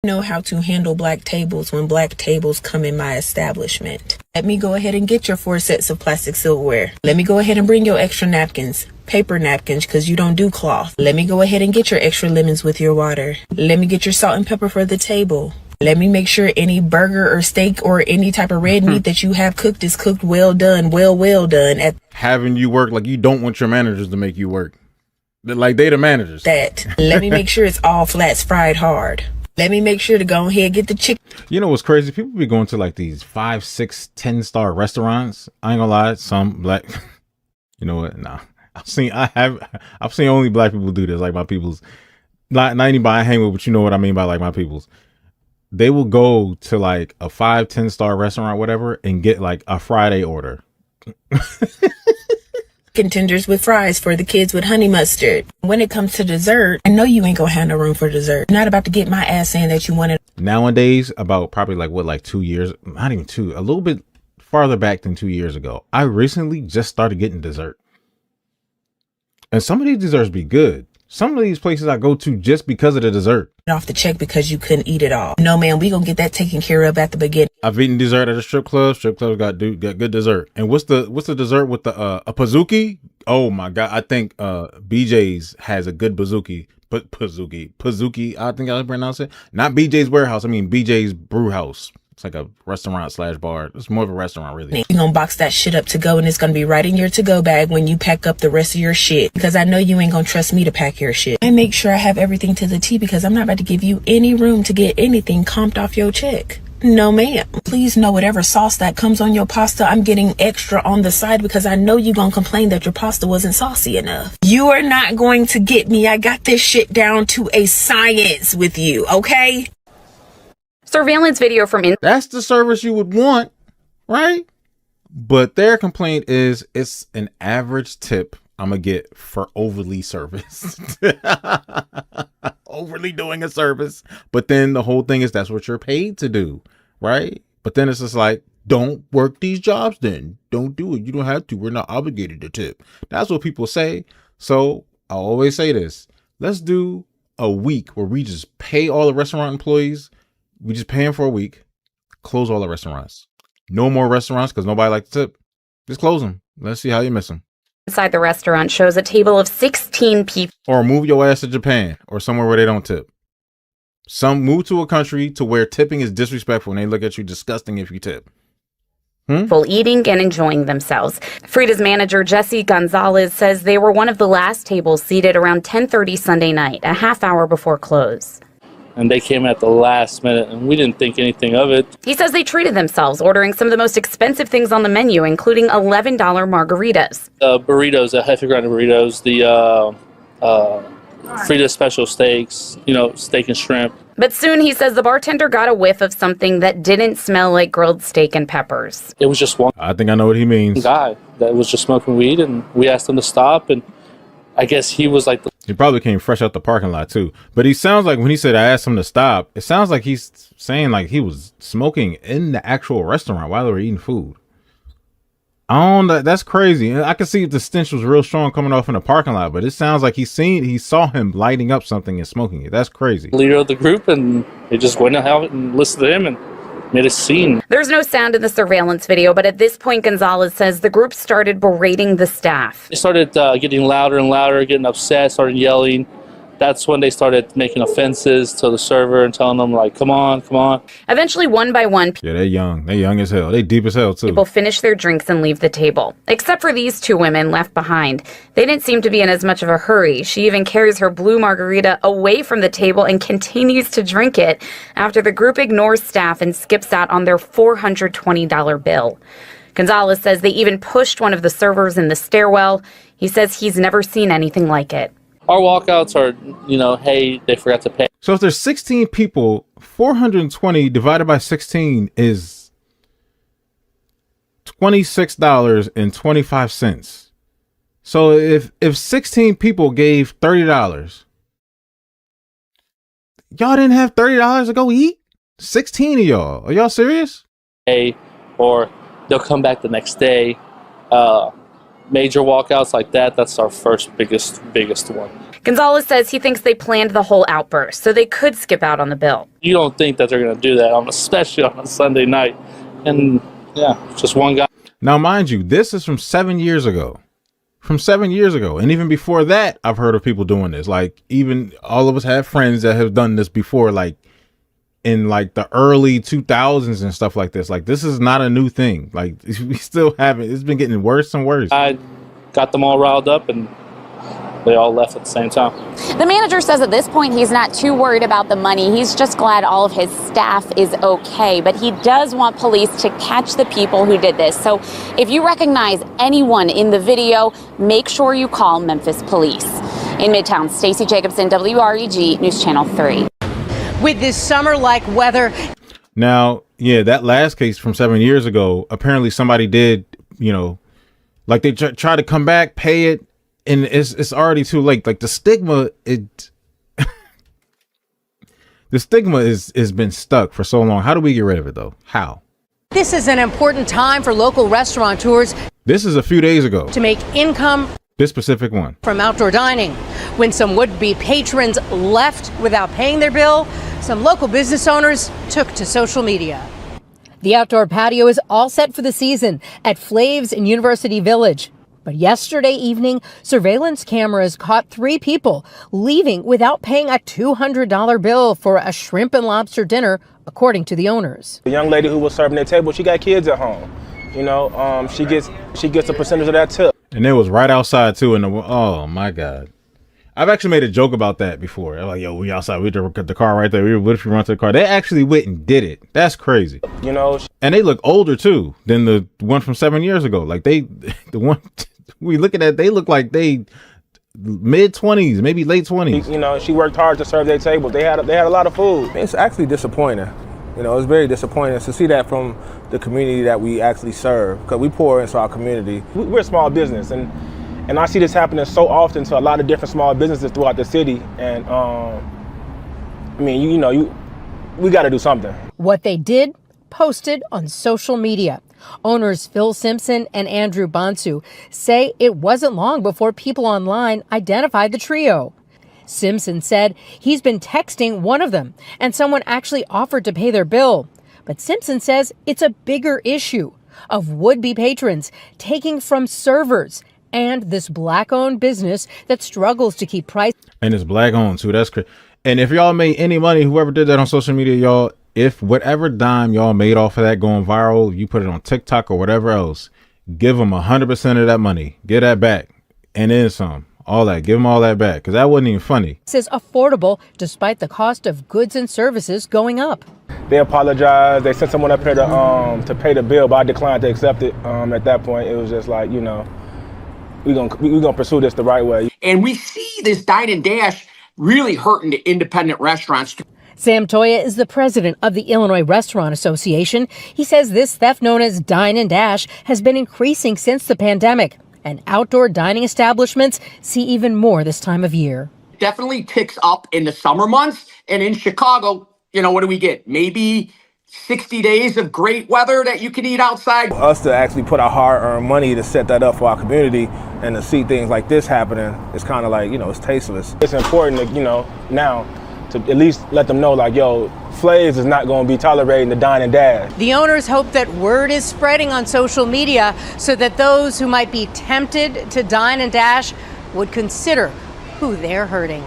Know how to handle black tables when black tables come in my establishment. Let me go ahead and get your 4 sets of plastic silverware. Let me go ahead and bring your extra napkins, paper napkins, because you don't do cloth. Let me go ahead and get your extra lemons with your water. Let me get your salt and pepper for the table. Let me make sure any burger or steak or any type of red meat that you have cooked is cooked well done, well done. Having you work like you don't want your managers to make you work. Like they the managers. That. Let me make sure it's all flats fried hard. Let me make sure to go ahead and get the chicken. You know what's crazy? People be going to like these 5, 6, 10-star restaurants. I ain't gonna lie, some black. You know what? Nah, I've seen only black people do this. Like my people's, not anybody I hang with, but you know what I mean by like my people's. They will go to like a 5, 10-star restaurant, whatever, and get like a Friday order. Contenders with fries for the kids with honey mustard. When it comes to dessert, I know you ain't gonna have no room for dessert. You're not about to get my ass saying that you wanted. Nowadays, about probably like 2 years, not even 2, a little bit farther back than 2 years ago, I recently just started getting dessert. And some of these desserts be good. Some of these places I go to just because of the dessert. Off the check because you couldn't eat it all. No, man, we gonna get that taken care of at the beginning. I've eaten dessert at a strip club. Strip clubs got good dessert. And what's the dessert with the a pizookie? Oh my god, I think BJ's has a good pizookie. Pizookie. I think I pronounce it. Not BJ's Warehouse. I mean BJ's Brew House. It's like a restaurant / bar. It's more of a restaurant, really. You're gonna box that shit up to go, and it's gonna be right in your to-go bag when you pack up the rest of your shit. Because I know you ain't gonna trust me to pack your shit. I make sure I have everything to the T because I'm not about to give you any room to get anything comped off your check. No, ma'am. Please know whatever sauce that comes on your pasta, I'm getting extra on the side because I know you're gonna complain that your pasta wasn't saucy enough. You are not going to get me. I got this shit down to a science with you, okay? Surveillance video from that's the service you would want, right? But their complaint is it's an average tip I'm gonna get for overly service. Overly doing a service. But then the whole thing is that's what you're paid to do, right? But then it's just like, don't work these jobs then. Don't do it. You don't have to. We're not obligated to tip. That's what people say. So I always say this. Let's do a week where we just pay all the restaurant employees. We just pay them for a week, close all the restaurants. No more restaurants because nobody likes to tip. Just close them. Let's see how you miss them. Inside the restaurant shows a table of 16 people. Or move your ass to Japan or somewhere where they don't tip. Some move to a country to where tipping is disrespectful and they look at you disgusting if you tip. People eating and enjoying themselves. Frida's manager, Jesse Gonzalez, says they were one of the last tables seated around 10:30 Sunday night, a half hour before close. And they came at the last minute, and we didn't think anything of it. He says they treated themselves, ordering some of the most expensive things on the menu, including $11 margaritas. Burritos, the Hefe Grande burritos, the Frida special steaks, steak and shrimp. But soon, he says the bartender got a whiff of something that didn't smell like grilled steak and peppers. It was just one I think I know what he means. guy that was just smoking weed, and we asked him to stop, and I guess he was like he probably came fresh out the parking lot too. But he sounds like when he said I asked him to stop, it sounds like he's saying like he was smoking in the actual restaurant while they were eating food. That's crazy. I can see the stench was real strong coming off in the parking lot, but it sounds like he saw him lighting up something and smoking it. That's crazy. leader of the group, and they just went out and listened to him and made a scene. There's no sound in the surveillance video, but at this point, Gonzalez says the group started berating the staff. They started getting louder and louder, getting upset, started yelling. That's when they started making offenses to the server and telling them, like, come on, come on. Eventually, one by one, Yeah, they're young. They're young as hell. They deep as hell, too. people finish their drinks and leave the table. Except for these two women left behind. They didn't seem to be in as much of a hurry. She even carries her blue margarita away from the table and continues to drink it after the group ignores staff and skips out on their $420 bill. Gonzalez says they even pushed one of the servers in the stairwell. He says he's never seen anything like it. Our walkouts are, hey, they forgot to pay. So if there's 16 people, 420 divided by 16 is $26.25. So if 16 people gave $30, y'all didn't have $30 to go eat? 16 of y'all. Are y'all serious? Or they'll come back the next day. Major walkouts like that, that's our first biggest one. Gonzalez says he thinks they planned the whole outburst so they could skip out on the bill. You don't think that they're going to do that, especially on a Sunday night. And yeah, just one guy. Now, mind you, this is from 7 years ago. From 7 years ago. And even before that, I've heard of people doing this. Like, even all of us have friends that have done this before, like in like the early 2000s and stuff like this. Like, this is not a new thing. Like, we still haven't. It's been getting worse and worse. I got them all riled up and they all left at the same time. The manager says at this point he's not too worried about the money. He's just glad all of his staff is okay. But he does want police to catch the people who did this. So if you recognize anyone in the video, make sure you call Memphis police. In Midtown, Stacey Jacobson, WREG News Channel 3. With this summer-like weather. Now, yeah, that last case from 7 years ago, apparently somebody did, like they try to come back, pay it. And it's already too late. Like the stigma, the stigma has been stuck for so long. How do we get rid of it though? How? This is an important time for local restaurateurs. This is a few days ago. To make income. This specific one. From outdoor dining. When some would-be patrons left without paying their bill, some local business owners took to social media. The outdoor patio is all set for the season at Flav's in University Village. But yesterday evening, surveillance cameras caught 3 people leaving without paying a $200 bill for a shrimp and lobster dinner, according to the owners. The young lady who was serving their table, she got kids at home. She gets a percentage of that tip. And it was right outside too. Oh my God. I've actually made a joke about that before. I'm like, yo, we outside, we got the car right there. What if we run to the car? They actually went and did it. That's crazy. And they look older too than the one from 7 years ago. Like the one we looking at, they look like they mid-20s, maybe late 20s. She worked hard to serve their table. They had a lot of food. It's actually disappointing. It's very disappointing to see that from the community that we actually serve, because we pour into our community. We're a small business, and I see this happening so often to a lot of different small businesses throughout the city. And we got to do something. What they did, posted on social media. Owners Phil Simpson and Andrew Bonsu say it wasn't long before people online identified the trio. Simpson said he's been texting one of them and someone actually offered to pay their bill. But Simpson says it's a bigger issue of would-be patrons taking from servers and this black-owned business that struggles to keep price. And it's black-owned too. That's crazy. And if y'all made any money, whoever did that on social media, y'all, if whatever dime y'all made off of that going viral, you put it on TikTok or whatever else, give them 100% of that money. Get that back. And then some. All that. Give them all that back. Because that wasn't even funny. This is affordable despite the cost of goods and services going up. They apologized. They sent someone up here to pay the bill, but I declined to accept it. At that point, it was just like, we're gonna pursue this the right way. And we see this dine and dash really hurting the independent restaurants. Sam Toya is the president of the Illinois Restaurant Association. He says this theft, known as dine and dash, has been increasing since the pandemic, and outdoor dining establishments see even more this time of year. Definitely ticks up in the summer months. And in Chicago, what do we get? Maybe 60 days of great weather that you can eat outside. For us to actually put our hard-earned money to set that up for our community and to see things like this happening, it's kind of like, it's tasteless. It's important to, now to at least let them know, like, yo, Flav's is not going to be tolerating the dine and dash. The owners hope that word is spreading on social media so that those who might be tempted to dine and dash would consider who they're hurting.